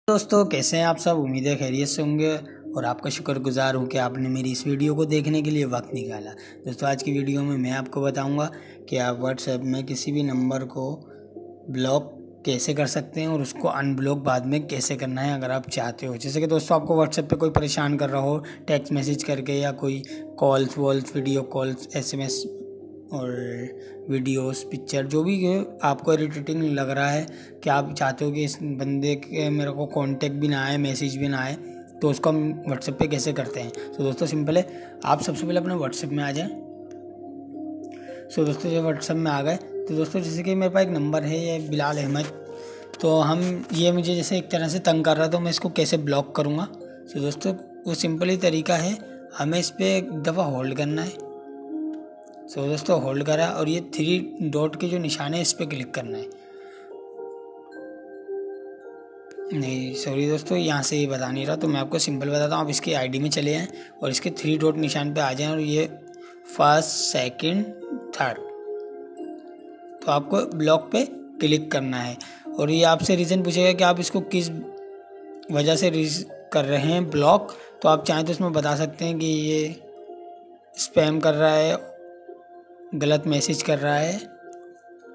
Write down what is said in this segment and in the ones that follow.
दोस्तों कैसे हैं आप सब। उम्मीद है खैरियत से होंगे और आपका शुक्रगुजार हूं कि आपने मेरी इस वीडियो को देखने के लिए वक्त निकाला। दोस्तों आज की वीडियो में मैं आपको बताऊंगा कि आप व्हाट्सएप में किसी भी नंबर को ब्लॉक कैसे कर सकते हैं और उसको अनब्लॉक बाद में कैसे करना है अगर आप चाहते हो। जैसे कि दोस्तों आपको व्हाट्सएप पे कोई परेशान कर रहा हो टेक्स्ट मैसेज करके या कोई calls walls video calls SMS और वीडियोस पिक्चर जो भी आपको इरिटेटिंग लग रहा है कि आप चाहते हो कि इस बंदे के मेरे को कांटेक्ट भी ना आए मैसेज भी ना आए, तो उसको हम व्हाट्सएप पे कैसे करते हैं। तो दोस्तों सिंपल है, आप सबसे पहले अपने व्हाट्सएप में आ जाएं। सो दोस्तों जब व्हाट्सएप में आ गए तो दोस्तों जैसे कि मेरे पास एक नंबर है ये बिलाल अहमद, तो ये मुझे जैसे एक तरह से तंग कर रहा है तो मैं इसको कैसे ब्लॉक करूँगा। तो दोस्तों वो सिंपल ही तरीका है, हमें इस पर एक दफ़ा होल्ड करना है। सो दोस्तों होल्ड करा और ये 3 डॉट के जो निशान है इस पर क्लिक करना है। नहीं सॉरी दोस्तों, यहाँ से ये बता नहीं रहा तो मैं आपको सिंपल बताता हूँ। आप इसकी ID में चले जाएँ और इसके 3 डॉट निशान पे आ जाएं और ये फर्स्ट सेकंड थर्ड, तो आपको ब्लॉक पे क्लिक करना है। और ये आपसे रीज़न पूछेगा कि आप इसको किस वजह से कर रहे हैं ब्लॉक, तो आप चाहें तो इसमें बता सकते हैं कि ये स्पैम कर रहा है, गलत मैसेज कर रहा है।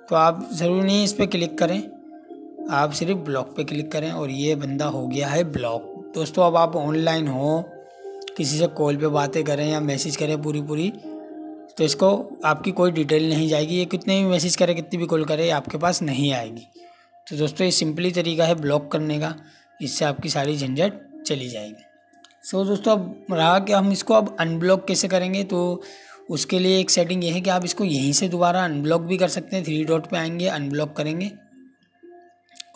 तो आप ज़रूरी नहीं इस पर क्लिक करें, आप सिर्फ ब्लॉक पे क्लिक करें और ये बंदा हो गया है ब्लॉक। दोस्तों अब आप ऑनलाइन हो, किसी से कॉल पे बातें करें या मैसेज करें पूरी तो इसको आपकी कोई डिटेल नहीं जाएगी। ये कितने भी मैसेज करे कितनी भी कॉल करे आपके पास नहीं आएगी। तो दोस्तों ये सिंपली तरीका है ब्लॉक करने का, इससे आपकी सारी झंझट चली जाएगी। सो दोस्तों अब रहा कि हम इसको अब अनब्लॉक कैसे करेंगे, तो उसके लिए एक सेटिंग ये है कि आप इसको यहीं से दोबारा अनब्लॉक भी कर सकते हैं। 3 डॉट पे आएंगे, अनब्लॉक करेंगे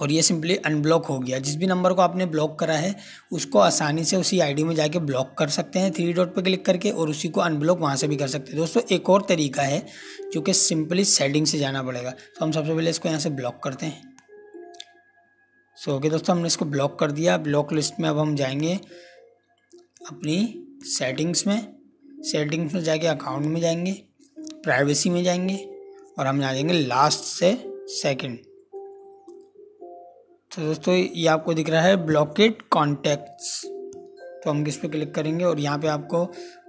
और ये सिंपली अनब्लॉक हो गया। जिस भी नंबर को आपने ब्लॉक करा है उसको आसानी से उसी ID में जाके ब्लॉक कर सकते हैं 3 डॉट पे क्लिक करके, और उसी को अनब्लॉक वहाँ से भी कर सकते हैं। दोस्तों एक और तरीका है जो कि सिंपली सेटिंग से जाना पड़ेगा। तो हम सबसे पहले इसको यहाँ से ब्लॉक करते हैं। सो ओके दोस्तों हमने इसको ब्लॉक कर दिया। ब्लॉक लिस्ट में अब हम जाएंगे अपनी सेटिंग्स में जाके अकाउंट में जाएंगे, प्राइवेसी में जाएंगे और हम आ जाएंगे लास्ट से सेकंड। तो दोस्तों ये आपको दिख रहा है ब्लॉकेड कॉन्टैक्ट्स, तो हम इस पर क्लिक करेंगे और यहाँ पे आपको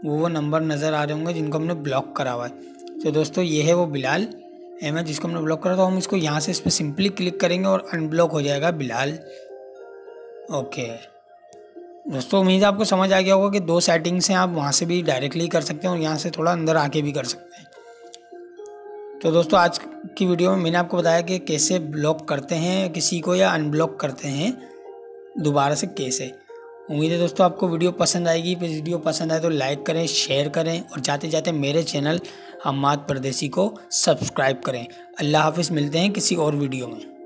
वो नंबर नज़र आ रहे होंगे जिनको हमने ब्लॉक करा हुआ है। तो दोस्तों ये है वो बिलाल अहमद जिसको हमने ब्लॉक करा, तो हम इसको यहाँ से इस पर सिंपली क्लिक करेंगे और अनब्लॉक हो जाएगा बिलाल। ओके दोस्तों उम्मीद है आपको समझ आ गया होगा कि 2 सेटिंग्स हैं, आप वहाँ से भी डायरेक्टली कर सकते हैं और यहाँ से थोड़ा अंदर आके भी कर सकते हैं। तो दोस्तों आज की वीडियो में मैंने आपको बताया कि कैसे ब्लॉक करते हैं किसी को या अनब्लॉक करते हैं दोबारा से कैसे। उम्मीद है दोस्तों आपको वीडियो पसंद आएगी। वीडियो पसंद आए तो लाइक करें, शेयर करें और जाते जाते मेरे चैनल हम्माद परदेसी को सब्सक्राइब करें। अल्लाह हाफिज़, मिलते हैं किसी और वीडियो में।